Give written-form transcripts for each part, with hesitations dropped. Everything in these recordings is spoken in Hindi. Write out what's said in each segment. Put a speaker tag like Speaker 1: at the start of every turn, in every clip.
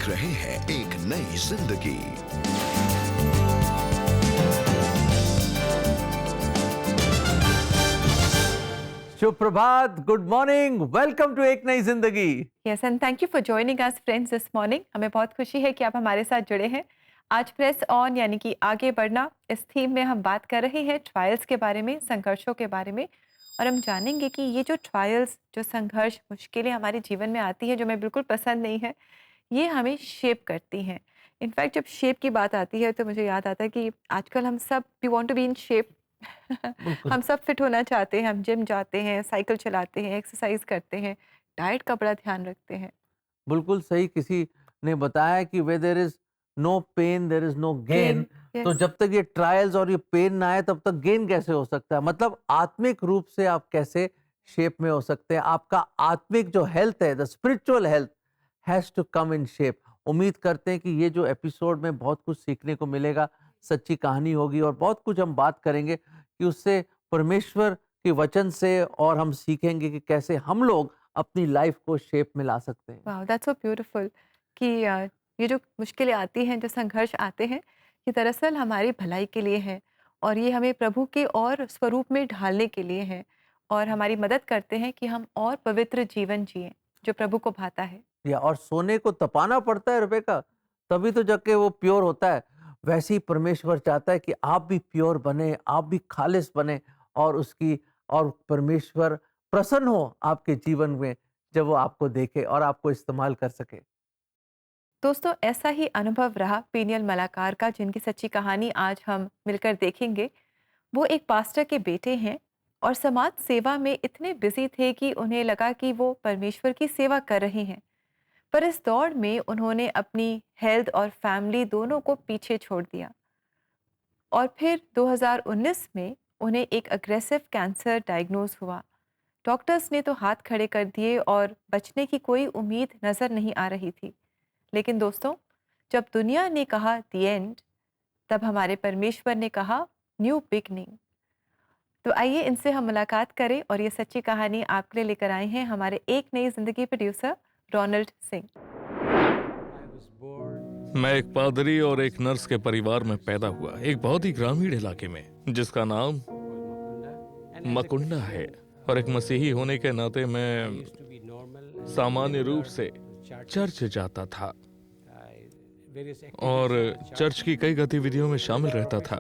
Speaker 1: देख रहे हैं एक नई जिंदगी।
Speaker 2: शुभ प्रभात, गुड मॉर्निंग, वेलकम टू एक नई जिंदगी।
Speaker 3: Yes and thank you for joining us friends this morning. हमें बहुत खुशी है कि आप हमारे साथ जुड़े हैं। आज प्रेस ऑन यानी कि आगे बढ़ना, इस थीम में हम बात कर रहे हैं ट्रायल्स के बारे में, संघर्षों के बारे में। और हम जानेंगे कि ये जो ट्रायल्स, जो संघर्ष, मुश्किलें हमारे जीवन में आती हैं जो हमें बिल्कुल पसंद नहीं है, ये हमें शेप करती हैं। इनफैक्ट जब शेप की बात आती है तो मुझे याद आता है कि आजकल हम सब we want to be in shape. हम सब फिट होना चाहते हैं, हम जिम जाते हैं, साइकिल चलाते हैं, एक्सरसाइज करते हैं, डाइट का बड़ा ध्यान रखते हैं।
Speaker 2: बिल्कुल सही। किसी ने बताया कि वे there is no pain there is no gain. तो
Speaker 3: यस,
Speaker 2: जब तक ये ट्रायल्स और ये पेन ना आए तब तक गेन कैसे हो सकता है? मतलब आत्मिक रूप से आप कैसे शेप में हो सकते हैं? आपका आत्मिक जो हेल्थ है, the spiritual health has to come in shape. उम्मीद करते हैं कि ये जो एपिसोड में बहुत कुछ सीखने को मिलेगा, सच्ची कहानी होगी और बहुत कुछ हम बात करेंगे कि उससे परमेश्वर के वचन से, और हम सीखेंगे कि कैसे हम लोग अपनी लाइफ को शेप में ला सकते हैं।
Speaker 3: वाओ दैट्स सो ब्यूटीफुल कि ये जो मुश्किलें आती हैं, जो संघर्ष आते हैं, ये दरअसल हमारी भलाई के लिए हैं और ये हमें प्रभु के और स्वरूप में ढालने के लिए हैं और हमारी मदद करते हैं कि हम और पवित्र जीवन जिएं जो प्रभु को भाता है।
Speaker 2: या और सोने को तपाना पड़ता है रुपए का, तभी तो जाके वो प्योर होता है। वैसे ही परमेश्वर चाहता है कि आप भी प्योर बने, आप भी खालिस बने और उसकी और परमेश्वर प्रसन्न हो आपके जीवन में जब वो आपको देखे और आपको इस्तेमाल कर सके।
Speaker 3: दोस्तों, ऐसा ही अनुभव रहा पीनियल मलाकार का, जिनकी सच्ची कहानी आज हम मिलकर देखेंगे। वो एक पास्टर के बेटे हैं और समाज सेवा में इतने बिजी थे कि उन्हें लगा कि वो परमेश्वर की सेवा कर रहे हैं। पर इस दौड़ में उन्होंने अपनी हेल्थ और फैमिली दोनों को पीछे छोड़ दिया और फिर 2019 में उन्हें एक अग्रेसिव कैंसर डायग्नोज हुआ। डॉक्टर्स ने तो हाथ खड़े कर दिए और बचने की कोई उम्मीद नजर नहीं आ रही थी। लेकिन दोस्तों, जब दुनिया ने कहा द एंड, तब हमारे परमेश्वर ने कहा न्यू बिगनिंग। तो आइए इनसे हम मुलाकात करें और ये सच्ची कहानी आपके लिए लेकर आए हैं हमारे एक नई जिंदगी प्रोड्यूसर रोनाल्ड सिंह।
Speaker 4: मैं एक पादरी और एक नर्स के परिवार में पैदा हुआ, एक बहुत ही ग्रामीण इलाके में जिसका नाम मकुंडा है। और एक मसीही होने के नाते मैं सामान्य रूप से चर्च जाता था और चर्च की कई गतिविधियों में शामिल रहता था।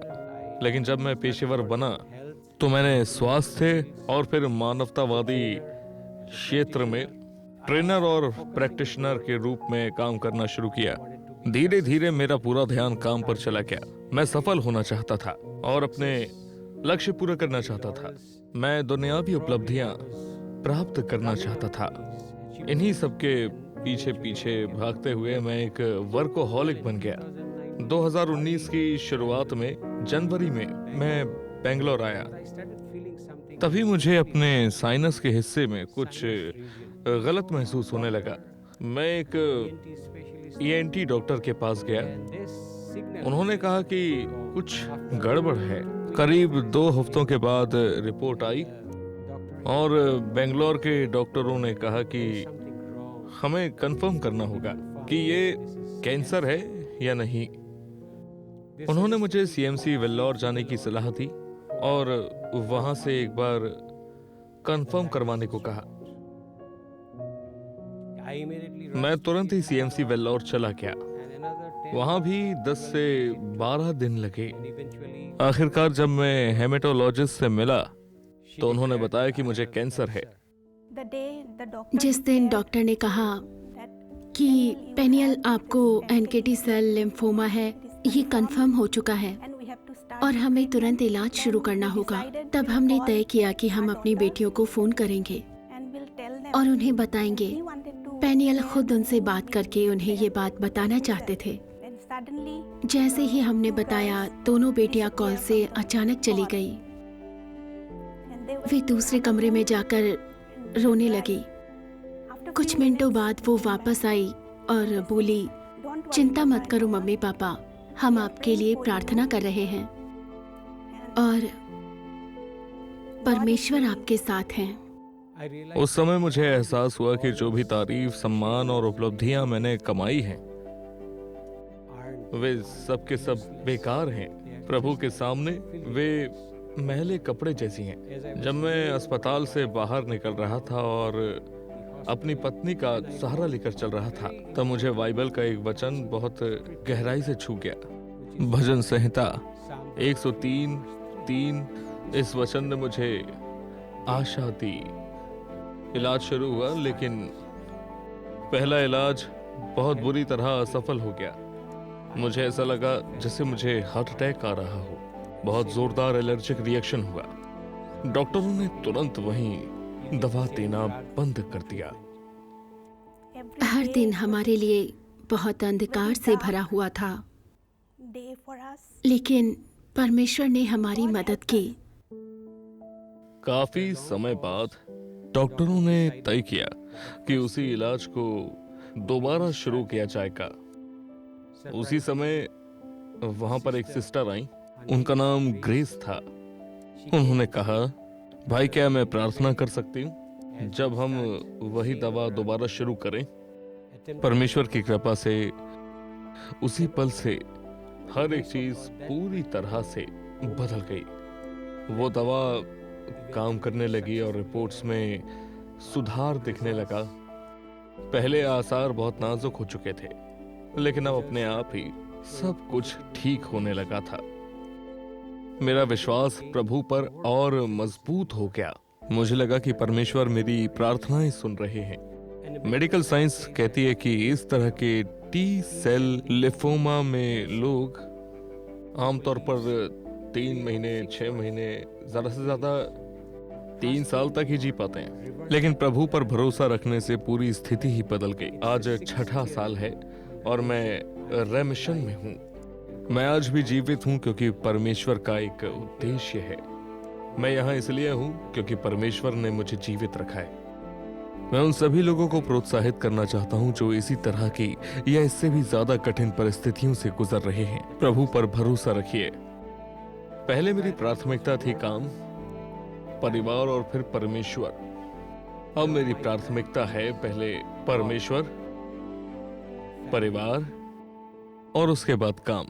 Speaker 4: लेकिन जब मैं पेशेवर बना तो मैंने स्वास्थ्य और फिर मानवतावादी क्षेत्र में ट्रेनर और प्रैक्टिशनर के रूप में काम करना शुरू किया। धीरे धीरे मेरा पूरा ध्यान काम पर चला गया। मैं सफल होना चाहता था और अपने लक्ष्य पूरा करना चाहता था। मैं दुनियावी उपलब्धियां प्राप्त करना चाहता था। इन्हीं सबके पीछे पीछे भागते हुए मैं एक वर्कोहॉलिक बन गया। 2019 की शुरुआत में जनवरी में मैं बेंगलोर आया। तभी मुझे अपने साइनस के हिस्से में कुछ गलत महसूस होने लगा। मैं एक ईएनटी डॉक्टर के पास गया। उन्होंने कहा कि कुछ गड़बड़ है। करीब 2 हफ्तों के बाद रिपोर्ट आई और बेंगलोर के डॉक्टरों ने कहा कि हमें कंफर्म करना होगा कि ये कैंसर है या नहीं। उन्होंने मुझे सीएमसी वेल्लोर जाने की सलाह दी और वहां से एक बार कंफर्म करवाने को कहा। मैं तुरंत ही सीएमसी वेल्लोर चला गया। वहां भी 10 से 12 दिन लगे। आखिरकार जब मैं हेमेटोलॉजिस्ट से मिला तो उन्होंने बताया कि मुझे कैंसर है।
Speaker 5: जिस दिन डॉक्टर ने कहा कि पेनियल आपको एनकेटी सेल लिम्फोमा है, ये कंफर्म हो चुका है और हमें तुरंत इलाज शुरू करना होगा, तब हमने तय किया कि हम अपनी बेटियों को फोन करेंगे और उन्हें बताएंगे। पेनियल खुद उनसे बात करके उन्हें ये बात बताना चाहते थे। जैसे ही हमने बताया, दोनों बेटियां कॉल से अचानक चली गई। वे दूसरे कमरे में जाकर रोने लगी। कुछ मिनटों बाद वो वापस आई और बोली, चिंता मत करो मम्मी पापा, हम आपके लिए प्रार्थना कर रहे हैं और परमेश्वर आपके साथ हैं।
Speaker 4: उस समय मुझे एहसास हुआ कि जो भी तारीफ, सम्मान और उपलब्धियां मैंने कमाई हैं, वे सब के सब बेकार हैं। प्रभु के सामने वे मैले कपड़े जैसी हैं। जब मैं अस्पताल से बाहर निकल रहा था और अपनी पत्नी का सहारा लेकर चल रहा था, तब मुझे बाइबल का एक वचन बहुत गहराई से छू गया। भजन संहिता 103:3। इस वचन ने मुझे आशा दी। इलाज शुरू हुआ, लेकिन पहला इलाज बहुत बुरी तरह असफल हो गया। मुझे ऐसा लगा जैसे मुझे हार्ट अटैक आ रहा हो। बहुत जोरदार एलर्जिक रिएक्शन हुआ। डॉक्टरों ने तुरंत वहीं दवा देना बंद कर दिया।
Speaker 5: हर दिन हमारे लिए बहुत अंधकार से भरा हुआ था, लेकिन परमेश्वर ने हमारी मदद की।
Speaker 4: काफी समय बाद डॉक्टरों ने तय किया कि उसी इलाज को दोबारा शुरू किया जाएगा। उसी समय वहां पर एक सिस्टर आई। उनका नाम ग्रेस था। उन्होंने कहा, भाई क्या मैं प्रार्थना कर सकती हूँ? जब हम वही दवा दोबारा शुरू करें, परमेश्वर की कृपा से उसी पल से हर एक चीज पूरी तरह से बदल गई। वो दवा काम करने लगी और रिपोर्ट्स में सुधार दिखने लगा। पहले आसार बहुत नाजुक हो चुके थे, लेकिन अब अपने आप ही सब कुछ ठीक होने लगा था। मेरा विश्वास प्रभु पर और मजबूत हो गया। मुझे लगा कि परमेश्वर मेरी प्रार्थनाएं सुन रहे हैं। मेडिकल साइंस कहती है कि इस तरह के टी सेल लिम्फोमा में लोग आमतौर पर 3 महीने, 6 महीने, ज्यादा से ज्यादा 3 साल तक ही जी पाते हैं। लेकिन प्रभु पर भरोसा रखने से पूरी स्थिति ही बदल गई। आज 6ठा साल है और मैं रेमिशन में हूँ। मैं आज भी जीवित हूँ क्योंकि परमेश्वर का एक उद्देश्य है। मैं यहाँ इसलिए हूँ क्योंकि परमेश्वर ने मुझे जीवित रखा है। मैं उन सभी लोगों को प्रोत्साहित करना चाहता हूँ जो इसी तरह की या इससे भी ज्यादा कठिन परिस्थितियों से गुजर रहे हैं। प्रभु पर भरोसा रखिए। पहले मेरी प्राथमिकता थी काम, परिवार और फिर परमेश्वर। अब मेरी प्राथमिकता है पहले परमेश्वर, परिवार और उसके बाद काम।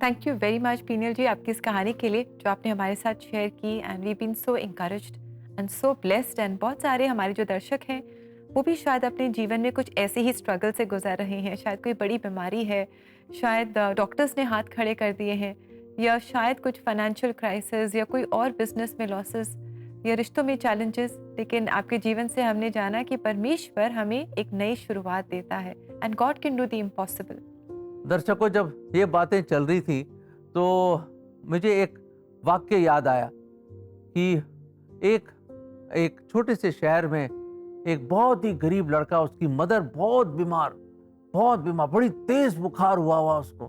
Speaker 3: थैंक यू वेरी मच पीनियल जी आपकी इस कहानी के लिए जो आपने हमारे साथ शेयर की। And we been so encouraged and so blessed. And बहुत सारे हमारे जो दर्शक हैं वो भी शायद अपने जीवन में कुछ ऐसे ही स्ट्रगल से गुजर रहे हैं। शायद कोई बड़ी बीमारी है, शायद डॉक्टर्स ने हाथ खड़े कर दिए हैं, या शायद कुछ फाइनेंशियल क्राइसिस, या कोई और बिजनेस में लॉसेस, या रिश्तों में चैलेंजेस। लेकिन आपके जीवन से हमने जाना कि परमेश्वर हमें एक नई शुरुआत देता है and God can do the impossible.
Speaker 2: दर्शकों, जब ये बातें चल रही थी तो मुझे एक वाक्य याद आया कि एक छोटे से शहर में एक बहुत ही गरीब लड़का, उसकी मदर बहुत बीमार, बड़ी तेज बुखार हुआ उसको।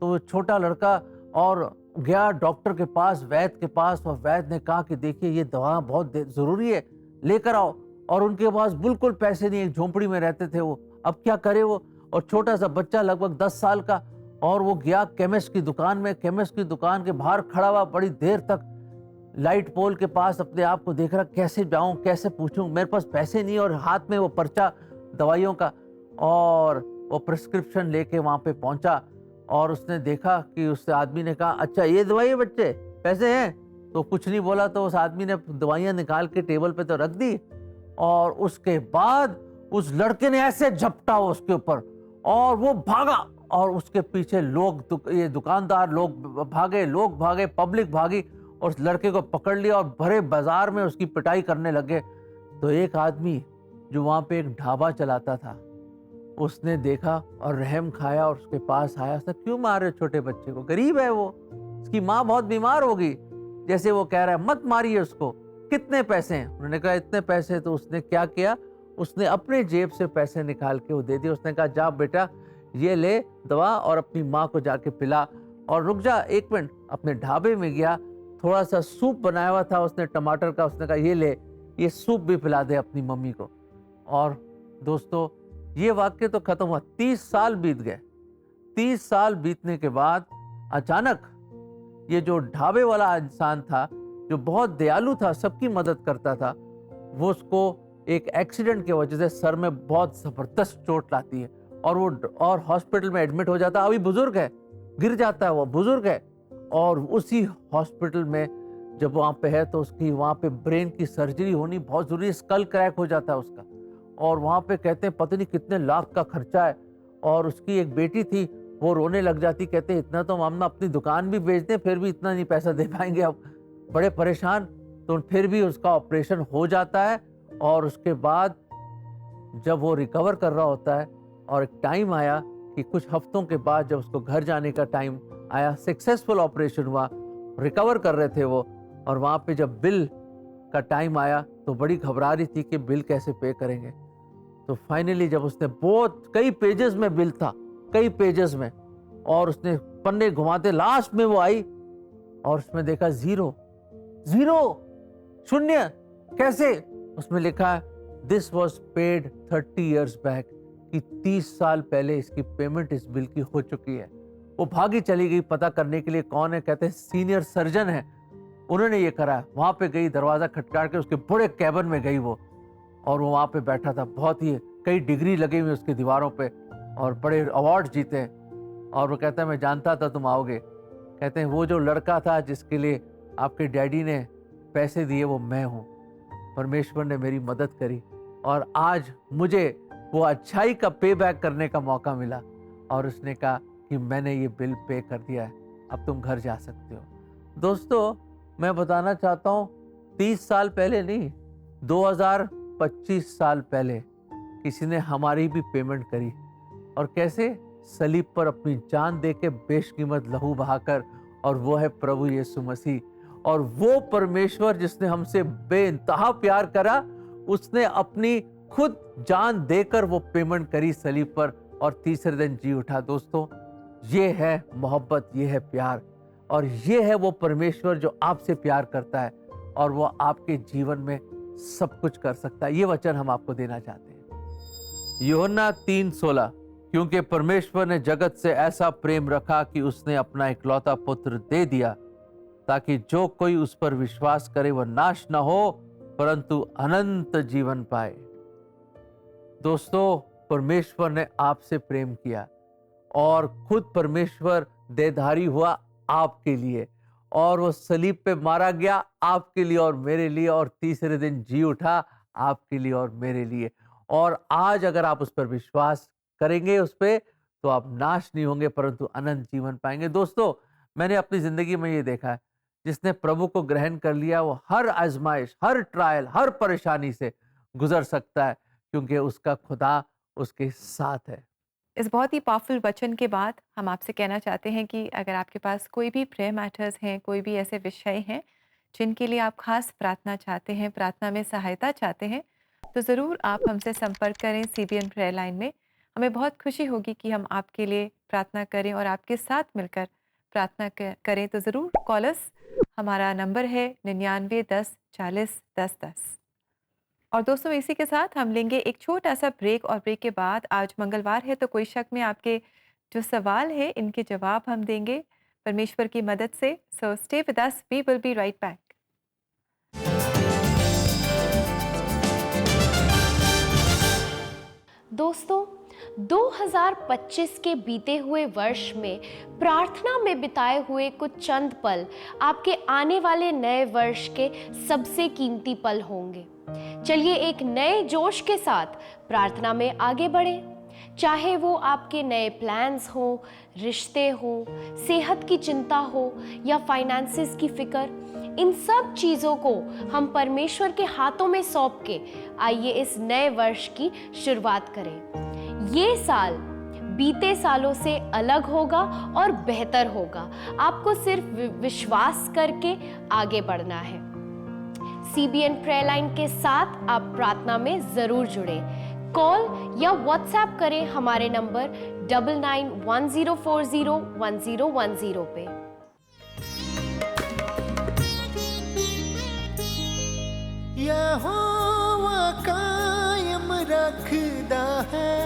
Speaker 2: तो वो छोटा लड़का और गया डॉक्टर के पास, वैद्य के पास, और वैद्य ने कहा कि देखिए ये दवा बहुत ज़रूरी है, लेकर आओ। और उनके पास बिल्कुल पैसे नहीं, एक झोंपड़ी में रहते थे वो। अब क्या करे वो, और छोटा सा बच्चा लगभग 10 साल का। और वो गया केमिस्ट की दुकान में, केमिस्ट की दुकान के बाहर खड़ा हुआ बड़ी देर तक, लाइट पोल के पास अपने आप को देख रहा, कैसे जाऊं, कैसे पूछूं, मेरे पास पैसे नहीं। और हाथ में वो पर्चा दवाइयों का, और वो प्रिस्क्रिप्शन लेके वहां पे पहुंचा। और उसने देखा कि उस आदमी ने कहा, अच्छा ये दवाई है बच्चे, पैसे हैं? तो कुछ नहीं बोला। तो उस आदमी ने दवाइयां निकाल के टेबल पे तो रख दी, और उसके बाद उस लड़के ने ऐसे झपटा उसके ऊपर, और वो भागा। और उसके पीछे लोग, ये दुकानदार लोग भागे, पब्लिक भागी, और उस लड़के को पकड़ लिया और भरे बाजार में उसकी पिटाई करने लगे। तो एक आदमी जो वहां पे एक ढाबा चलाता था, उसने देखा और रहम खाया और उसके पास आया। उसने, क्यों मार रहे हो छोटे बच्चे को, गरीब है वो, उसकी माँ बहुत बीमार होगी। जैसे वो कह रहा है, मत मारिए उसको, कितने पैसे हैं? उन्होंने कहा इतने पैसे। तो उसने क्या किया, उसने अपने जेब से पैसे निकाल के वो दे दिए। उसने कहा, जा बेटा ये ले दवा और अपनी माँ को जाके पिला। और रुक जा 1 मिनट, अपने ढाबे में गया, थोड़ा सा सूप बनाया हुआ था उसने टमाटर का, उसने कहा ये ले, ये सूप भी पिला दे अपनी मम्मी को। और दोस्तों, ये वाक्य तो खत्म हुआ, 30 साल बीत गए। 30 साल बीतने के बाद अचानक ये जो ढाबे वाला इंसान था, जो बहुत दयालु था, सबकी मदद करता था, वो उसको एक एक्सीडेंट की वजह से सर में बहुत जबरदस्त चोट लाती है और और हॉस्पिटल में एडमिट हो जाता है। अभी बुजुर्ग है, गिर जाता है, वो बुजुर्ग है, और उसी हॉस्पिटल में जब वहाँ पे है तो उसकी वहाँ पे ब्रेन की सर्जरी होनी बहुत ज़रूरी है, स्कल क्रैक हो जाता है उसका, और वहाँ पे कहते हैं पता नहीं कितने लाख का खर्चा है। और उसकी एक बेटी थी, वो रोने लग जाती, कहते हैं इतना तो हम अपनी दुकान भी बेच दें फिर भी इतना नहीं पैसा दे पाएंगे, अब बड़े परेशान। तो फिर भी उसका ऑपरेशन हो जाता है, और उसके बाद जब वो रिकवर कर रहा होता है और एक टाइम आया कि कुछ हफ्तों के बाद जब उसको घर जाने का टाइम आया, सक्सेसफुल ऑपरेशन हुआ, रिकवर कर रहे थे वो, और वहाँ पे जब बिल का टाइम आया तो बड़ी घबरा रही थी कि बिल कैसे पे करेंगे। तो फाइनली जब उसने बहुत कई पेजेस में बिल था, कई पेजेस में, और उसने पन्ने घुमाते लास्ट में वो आई और उसमें देखा जीरो, शून्य, कैसे? उसमें लिखा है this was paid 30 years back, कि 30 साल पहले इसकी पेमेंट इस बिल की हो चुकी है। वो भागी चली गई पता करने के लिए कौन है, कहते हैं सीनियर सर्जन है, उन्होंने ये करा। वहां पे गई, दरवाजा खटखटा के उसके बड़े कैबिन में गई वो, और वो वहां पे बैठा था, बहुत ही कई डिग्री लगी हुई उसकी दीवारों पे और बड़े अवार्ड जीते हैं। और वो कहता है मैं जानता था तुम आओगे। कहते हैं वो जो लड़का था जिसके लिए आपके डैडी ने पैसे दिए वो मैं हूँ, परमेश्वर ने मेरी मदद करी और आज मुझे वो अच्छाई का पे बैक करने का मौका मिला। और उसने कहा कि मैंने ये बिल पे कर दिया है, अब तुम घर जा सकते हो। दोस्तों मैं बताना चाहता हूँ 30 साल पहले नहीं, 2025 साल पहले किसी ने हमारी भी पेमेंट करी, और कैसे? सलीब पर अपनी जान दे के बेशकीमत लहू बहाकर, और वो है प्रभु यीशु मसीह। और वो परमेश्वर जिसने हमसे बेइंतहा प्यार करा, उसने अपनी खुद जान देकर वो पेमेंट करी सलीब पर, और तीसरे दिन जी उठा। दोस्तों ये है मोहब्बत, ये है प्यार, और ये है वो परमेश्वर जो आपसे प्यार करता है और वो आपके जीवन में सब कुछ कर सकता है। ये वचन हम आपको देना चाहते हैं। यूहन्ना 3:16, क्योंकि परमेश्वर ने जगत से ऐसा प्रेम रखा कि उसने अपना इकलौता पुत्र दे दिया, ताकि जो कोई उस पर विश्वास करे वह नाश न हो परंतु अनंत जीवन पाए। दोस्तों परमेश्वर ने आपसे प्रेम किया और खुद परमेश्वर देहधारी हुआ आपके लिए, और वो सलीब पे मारा गया आपके लिए और मेरे लिए, और तीसरे दिन जी उठा आपके लिए और मेरे लिए। और आज अगर आप उस पर विश्वास करेंगे उस पे, तो आप नाश नहीं होंगे परंतु अनंत जीवन पाएंगे। दोस्तों मैंने अपनी जिंदगी में ये देखा है, जिसने प्रभु को ग्रहण कर लिया वो हर आजमाइश, हर ट्रायल, हर परेशानी से गुजर सकता है, क्योंकि उसका खुदा उसके साथ है।
Speaker 3: इस बहुत ही पावरफुल वचन के बाद हम आपसे कहना चाहते हैं कि अगर आपके पास कोई भी प्रेयर मैटर्स हैं, कोई भी ऐसे विषय हैं जिनके लिए आप खास प्रार्थना चाहते हैं, प्रार्थना में सहायता चाहते हैं, तो ज़रूर आप हमसे संपर्क करें CBN प्रेयर लाइन में। हमें बहुत खुशी होगी कि हम आपके लिए प्रार्थना करें और आपके साथ मिलकर प्रार्थना करें। तो ज़रूर कॉलर्स, हमारा नंबर है 99 10 40 10 10। और दोस्तों इसी के साथ हम लेंगे एक छोटा सा ब्रेक, और ब्रेक के बाद आज मंगलवार है तो कोई शक में आपके जो सवाल है इनके जवाब हम देंगे परमेश्वर की मदद से। So stay with us, we will be right back.
Speaker 6: दोस्तों 2025 के बीते हुए वर्ष में प्रार्थना में बिताए हुए कुछ चंद पल आपके आने वाले नए वर्ष के सबसे कीमती पल होंगे। चलिए एक नए जोश के साथ प्रार्थना में आगे बढ़ें। चाहे वो आपके नए प्लान्स हो, रिश्ते हो, सेहत की चिंता हो या फाइनेंसेस की फिक्र, इन सब चीज़ों को हम परमेश्वर के हाथों में सौंप के आइए इस नए वर्ष की शुरुआत करें। ये साल बीते सालों से अलग होगा और बेहतर होगा। आपको सिर्फ विश्वास करके आगे बढ़ना है। CBN प्रेयर लाइन के साथ आप प्रार्थना में जरूर जुड़े। कॉल या व्हाट्सएप करें हमारे नंबर 9910401010 पे।
Speaker 7: यहोवा कायम रखदा है,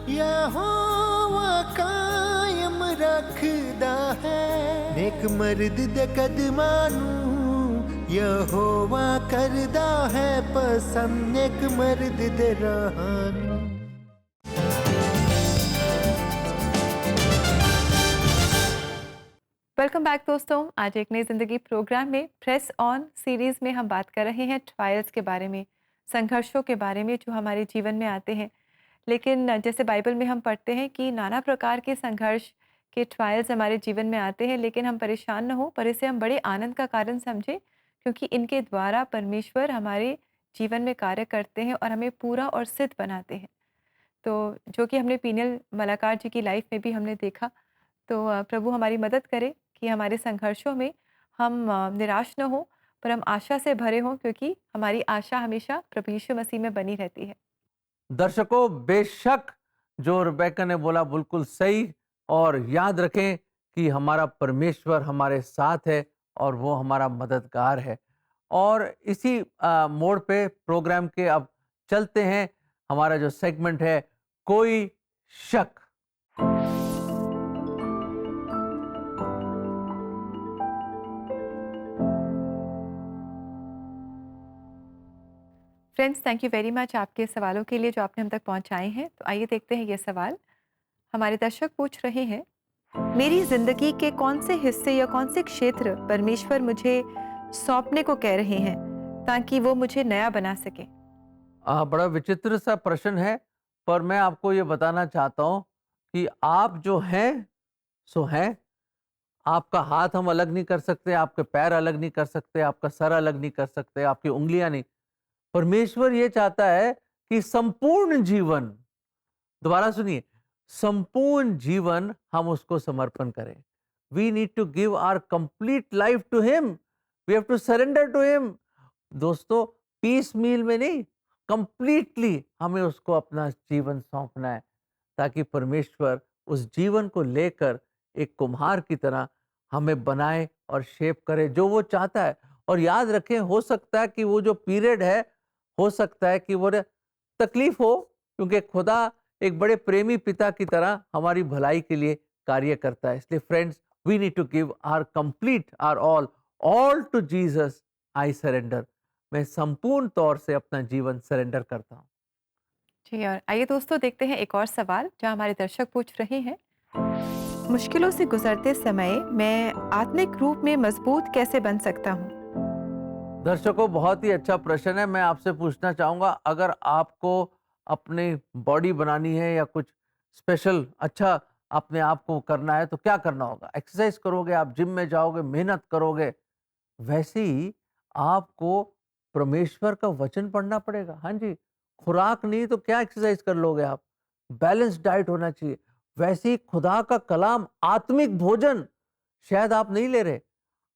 Speaker 7: यहोवा कायम रखदा है, नेक मर्द दे कदमां नूं यहोवा करदा है पसंद एक मर्द दे रहानू।
Speaker 3: वेलकम बैक दोस्तों। आज एक नई ज़िंदगी प्रोग्राम में प्रेस ऑन सीरीज़ में हम बात कर रहे हैं ट्रायल्स के बारे में, संघर्षों के बारे में जो हमारे जीवन में आते हैं। लेकिन जैसे बाइबल में हम पढ़ते हैं कि नाना प्रकार के संघर्ष के ट्रायल्स हमारे जीवन में आते हैं, लेकिन हम परेशान न हो, पर इसे हम बड़े आनंद का कारण समझें, क्योंकि इनके द्वारा परमेश्वर हमारे जीवन में कार्य करते हैं और हमें पूरा और सिद्ध बनाते हैं। तो जो कि हमने पीनियल मलाकार जी की लाइफ में भी हमने देखा। तो प्रभु हमारी मदद करे कि हमारे संघर्षों में हम निराश न हो, पर हम आशा से भरे हों, क्योंकि हमारी आशा हमेशा प्रभु यीशु मसीह में बनी रहती है।
Speaker 2: दर्शकों, बेशक जो रेबेका ने बोला बिल्कुल सही, और याद रखें कि हमारा परमेश्वर हमारे साथ है और वो हमारा मददगार है। और इसी मोड़ पे प्रोग्राम के अब चलते हैं। हमारा जो सेगमेंट है, कोई शक।
Speaker 3: Friends, thank you very much आपके सवालों के लिए जो आपने हम तक पहुंचाए हैं। तो आइए देखते हैं ये सवाल। हमारे दर्शक पूछ रहे हैं, मेरी ज़िंदगी के कौन से हिस्से या कौन से क्षेत्र परमेश्वर मुझे सौंपने को कह रहे हैं ताकि वो मुझे नया बना सके?
Speaker 2: बड़ा विचित्र सा प्रश्न है, पर मैं आपको ये बताना चाहता हूँ कि आप जो हैं सो हैं। आपका हाथ हम अलग नहीं कर सकते, आपके पैर अलग नहीं कर सकते, आपका सर अलग नहीं कर सकते, आपकी उंगलियां नहीं। परमेश्वर ये चाहता है कि संपूर्ण जीवन, दोबारा सुनिए, संपूर्ण जीवन हम उसको समर्पण करें। We need to give our complete life to him, we have to surrender to him. दोस्तों, पीस मील में नहीं, कंप्लीटली हमें उसको अपना जीवन सौंपना है, ताकि परमेश्वर उस जीवन को लेकर एक कुम्हार की तरह हमें बनाए और शेप करे जो वो चाहता है। और याद रखें, हो सकता है कि वो जो पीरियड है, हो सकता है कि वो तकलीफ हो, क्योंकि खुदा एक बड़े प्रेमी पिता की तरह हमारी भलाई के लिए कार्य करता है। इसलिए friends, we need to give our complete, our all to Jesus I surrender. मैं संपूर्ण तौर से अपना जीवन सरेंडर करता हूँ।
Speaker 3: जी, और आइए दोस्तों देखते हैं एक और सवाल जो हमारे दर्शक पूछ रहे हैं। मुश्किलों से गुजरते समय मैं आत्मिक रूप में मजबूत कैसे बन सकता हूँ?
Speaker 2: दर्शकों, बहुत ही अच्छा प्रश्न है। मैं आपसे पूछना चाहूँगा, अगर आपको अपनी बॉडी बनानी है या कुछ स्पेशल अच्छा अपने आप को करना है, तो क्या करना होगा? एक्सरसाइज करोगे, आप जिम में जाओगे, मेहनत करोगे। वैसे ही आपको परमेश्वर का वचन पढ़ना पड़ेगा। हाँ जी, खुराक नहीं तो क्या एक्सरसाइज कर लोगे आप? बैलेंस डाइट होना चाहिए। वैसे ही खुदा का कलाम, आत्मिक भोजन शायद आप नहीं ले रहे,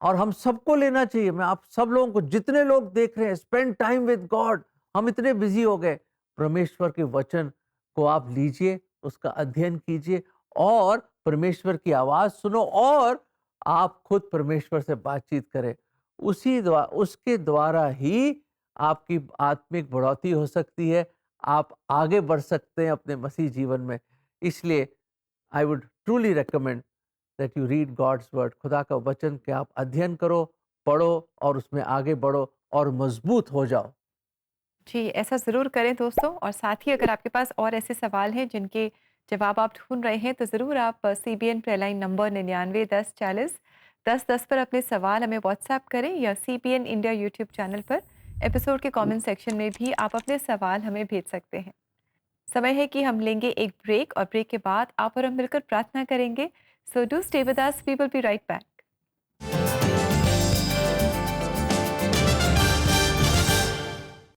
Speaker 2: और हम सबको लेना चाहिए। मैं आप सब लोगों को, जितने लोग देख रहे हैं, स्पेंड टाइम विद गॉड। हम इतने बिजी हो गए, परमेश्वर के वचन को आप लीजिए, उसका अध्ययन कीजिए और परमेश्वर की आवाज सुनो, और आप खुद परमेश्वर से बातचीत करें। उसके द्वारा ही आपकी आत्मिक बढ़ोतरी हो सकती है, आप आगे बढ़ सकते हैं अपने मसीह जीवन में। इसलिए I would truly recommend that you read God's word, खुदा का वचन के आप अध्ययन करो, पढ़ो और उसमें आगे बढ़ो और मजबूत हो जाओ।
Speaker 3: जी, ऐसा ज़रूर करें दोस्तों। और साथ ही अगर आपके पास और ऐसे सवाल हैं जिनके जवाब आप ढूंढ रहे हैं, तो ज़रूर आप CBN प्रेयर लाइन नंबर 99 10 40 10 10 पर अपने सवाल हमें व्हाट्सएप करें, या CBN इंडिया यूट्यूब चैनल पर एपिसोड के कमेंट सेक्शन में भी आप अपने सवाल हमें भेज सकते हैं। समय है कि हम लेंगे एक ब्रेक, और ब्रेक के बाद आप और हम मिलकर प्रार्थना करेंगे। So do stay with us. We will be right back.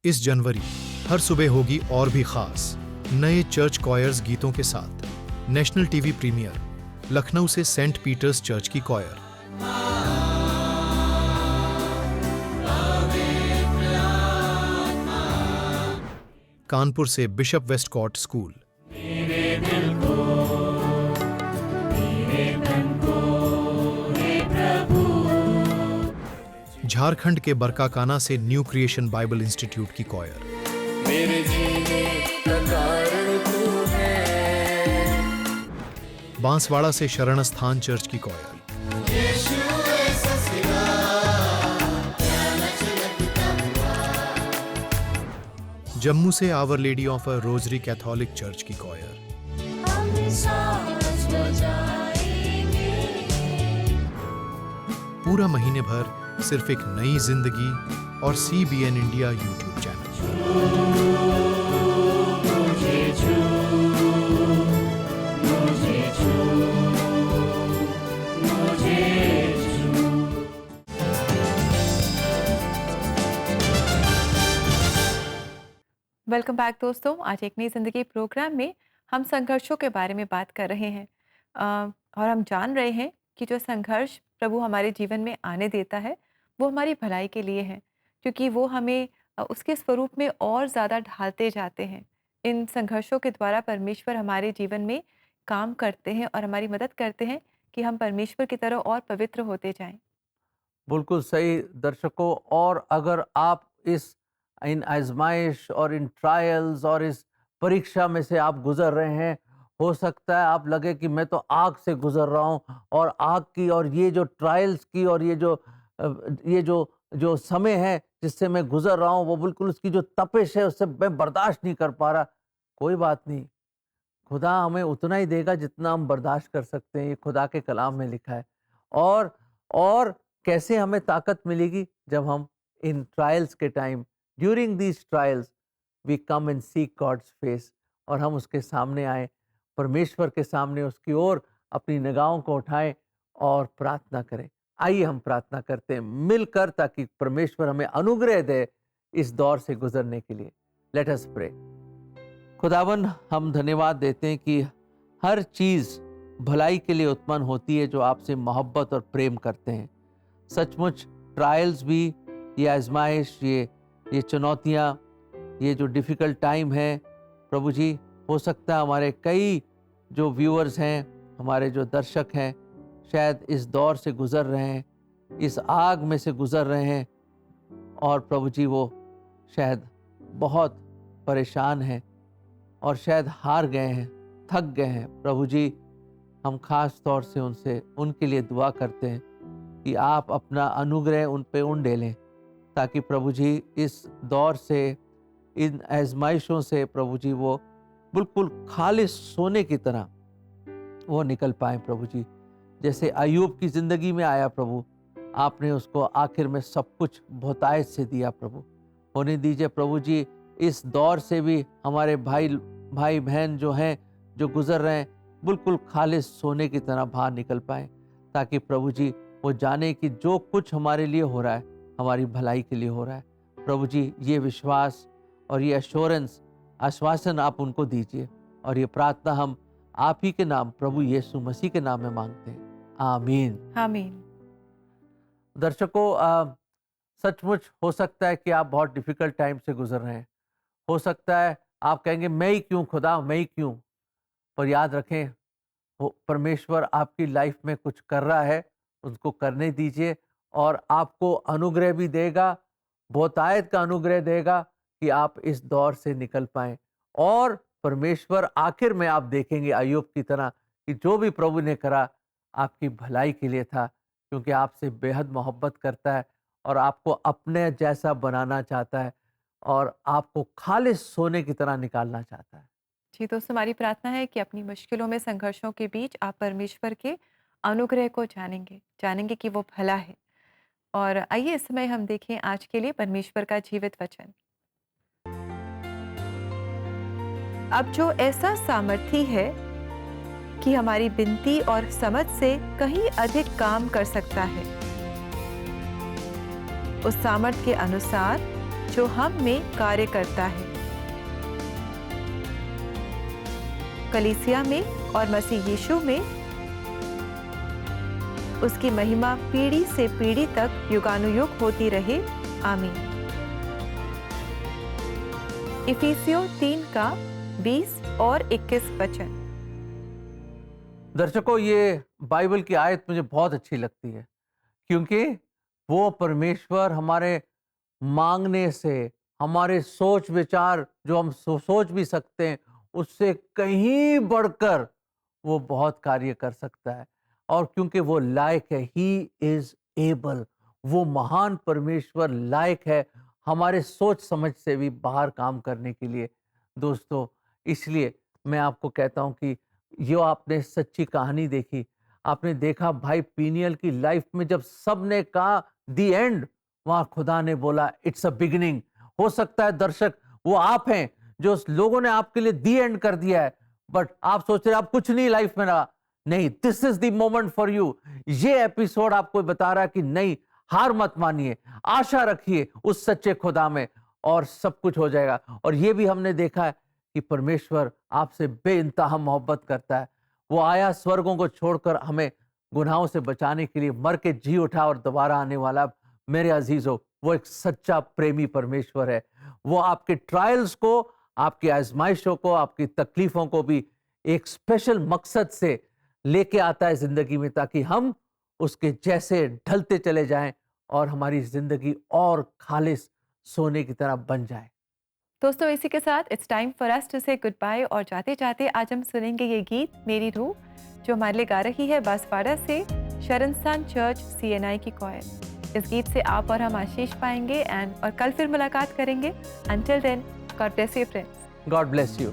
Speaker 8: इस जनवरी हर सुबह होगी और भी खास, नए चर्च कॉयर्स गीतों के साथ। नेशनल टीवी प्रीमियर, लखनऊ से सेंट पीटर्स चर्च की कॉयर, कानपुर से बिशप वेस्टकॉट स्कूल, झारखंड के बरकाकाना से न्यू क्रिएशन बाइबल इंस्टीट्यूट की कॉयर,
Speaker 7: मेरे जीने का कारण तू है,
Speaker 8: बांसवाड़ा से शरण स्थान चर्च की कॉयर,
Speaker 7: यीशु ऐसा सिवा क्या
Speaker 8: जम्मू से Our Lady of a Rosary Catholic Church की कॉयर, पूरा महीने भर सिर्फ एक नई जिंदगी और CBN India YouTube channel.
Speaker 3: Welcome back दोस्तों। आज एक नई ज़िंदगी प्रोग्राम में हम संघर्षों के बारे में बात कर रहे हैं और हम जान रहे हैं कि जो संघर्ष प्रभु हमारे जीवन में आने देता है वो हमारी भलाई के लिए है, क्योंकि वो हमें उसके स्वरूप में और ज़्यादा ढालते जाते हैं। इन संघर्षों के द्वारा परमेश्वर हमारे जीवन में काम करते हैं और हमारी मदद करते हैं कि हम परमेश्वर की तरह और पवित्र होते जाएं।
Speaker 2: बिल्कुल सही दर्शकों। और अगर आप इन आजमाइश और इन ट्रायल्स और इस परीक्षा में से आप गुजर रहे हैं, हो सकता है आप लगे कि मैं तो आग से गुजर रहा हूं और आग की और ये जो ट्रायल्स की और ये जो समय है जिससे मैं गुजर रहा हूं वो बिल्कुल उसकी जो तपिश है उससे मैं बर्दाश्त नहीं कर पा रहा। कोई बात नहीं, खुदा हमें उतना ही देगा जितना हम बर्दाश्त कर सकते हैं। ये खुदा के कलाम में लिखा है। और कैसे हमें ताकत मिलेगी? जब हम इन ट्रायल्स के time, during these trials we come and seek God's face, और हम उसके सामने आए, परमेश्वर के सामने उसकी ओर अपनी निगाहों को उठाएं और प्रार्थना करें। आइए हम प्रार्थना करते हैं मिलकर, ताकि परमेश्वर हमें अनुग्रह दे इस दौर से गुजरने के लिए। Let us pray. खुदावन, हम धन्यवाद देते हैं कि हर चीज़ भलाई के लिए उत्पन्न होती है जो आपसे मोहब्बत और प्रेम करते हैं। सचमुच ट्रायल्स भी, ये आजमाइश, ये चुनौतियाँ, ये जो डिफ़िकल्ट टाइम है प्रभु जी, हो सकता है हमारे कई जो व्यूअर्स हैं, हमारे जो दर्शक हैं, शायद इस दौर से गुज़र रहे हैं, इस आग में से गुज़र रहे हैं, और प्रभु जी वो शायद बहुत परेशान हैं और शायद हार गए हैं, थक गए हैं। प्रभु जी, हम खास तौर से उनके लिए दुआ करते हैं कि आप अपना अनुग्रह उन पे उंडेलें, ताकि प्रभु जी इस दौर से, इन आजमाइशों से प्रभु जी वो बिल्कुल खालिस सोने की तरह वो निकल पाएँ। प्रभु जी, जैसे अय्यूब की ज़िंदगी में आया प्रभु, आपने उसको आखिर में सब कुछ बहुतायत से दिया। प्रभु होने दीजिए प्रभु जी, इस दौर से भी हमारे भाई बहन जो हैं, जो गुज़र रहे हैं, बिल्कुल खालिस सोने की तरह बाहर निकल पाएँ, ताकि प्रभु जी वो जाने कि जो कुछ हमारे लिए हो रहा है हमारी भलाई के लिए हो रहा है। प्रभु जी, ये विश्वास और ये एश्योरेंस, आश्वासन आप उनको दीजिए, और ये प्रार्थना हम आप ही के नाम, प्रभु यीशु मसीह के नाम में मांगते हैं। आमीन,
Speaker 3: आमीन।
Speaker 2: दर्शकों, सचमुच हो सकता है कि आप बहुत डिफिकल्ट टाइम से गुजर रहे हैं। हो सकता है आप कहेंगे मैं ही क्यों खुदा, मैं ही क्यों। पर याद रखें, वो परमेश्वर आपकी लाइफ में कुछ कर रहा है, उसको करने दीजिए, और आपको अनुग्रह भी देगा, बहुतायत का अनुग्रह देगा कि आप इस दौर से निकल पाएं। और परमेश्वर आखिर में आप देखेंगे अय्यूब की तरह कि जो भी प्रभु ने करा आपकी भलाई के लिए था, क्योंकि आपसे बेहद मोहब्बत करता है और आपको अपने जैसा बनाना चाहता है और आपको खालिस सोने की तरह निकालना चाहता है।
Speaker 3: जी दोस्तों, हमारी प्रार्थना है कि अपनी मुश्किलों में, संघर्षों के बीच आप परमेश्वर के अनुग्रह को जानेंगे कि वो भला है। और आइए इस समय हम देखें आज के लिए परमेश्वर का जीवित वचन। अब जो ऐसा सामर्थी है कि हमारी विनती और समझ से कहीं अधिक काम कर सकता है, उस सामर्थ के अनुसार जो हम में कार्य करता है। कलीसिया में और मसीह यीशु में उसकी महिमा पीढ़ी से पीढ़ी तक युगानुयुग होती रहे। आमीन। इफिसियों 3 का 20 और 21 वचन।
Speaker 2: दर्शकों, ये बाइबल की आयत मुझे बहुत अच्छी लगती है, क्योंकि वो परमेश्वर हमारे मांगने से, हमारे सोच विचार जो हम सोच भी सकते हैं, उससे कहीं बढ़कर वो बहुत कार्य कर सकता है। और क्योंकि वो लायक है, ही इज एबल, वो महान परमेश्वर लायक है हमारे सोच समझ से भी बाहर काम करने के लिए। दोस्तों, इसलिए मैं आपको कहता हूँ कि जो आपने सच्ची कहानी देखी, आपने देखा भाई पीनियल की लाइफ में जब सबने कहा दी एंड, वहां खुदा ने बोला इट्स अ बिगिनिंग। हो सकता है दर्शक वो आप हैं जो लोगों ने आपके लिए दी एंड कर दिया है, बट आप सोच रहे आप कुछ नहीं लाइफ में रहा। नहीं, this is the moment for you. ये एपिसोड आपको बता रहा है कि नहीं, हार मत मानिए, आशा रखिए उस सच्चे खुदा में और सब कुछ हो जाएगा। और ये भी हमने देखा है कि परमेश्वर आपसे बेइंतहा मोहब्बत करता है। वो आया स्वर्गों को छोड़कर हमें गुनाहों से बचाने के लिए, मर के जी उठा और दोबारा आने वाला। मेरे अजीजों, वो एक सच्चा प्रेमी परमेश्वर है। वो आपके ट्रायल्स को, आपकी आजमाइशों को, आपकी तकलीफों को भी एक स्पेशल मकसद से लेके आता है जिंदगी में, ताकि हम उसके जैसे ढलते चले जाएं और हमारी जिंदगी और खालिस सोने की तरह बन जाए।
Speaker 3: दोस्तों, इसी के साथ it's time for us to say goodbye. और जाते जाते आज हम सुनेंगे ये गीत मेरी रूह, जो हमारे लिए गा रही है बांसवाड़ा से शरणस्थान चर्च CNI की कॉयर। इस गीत से आप और हम आशीष पाएंगे और कल फिर मुलाकात करेंगे। Until then, God bless you friends.
Speaker 2: God bless you.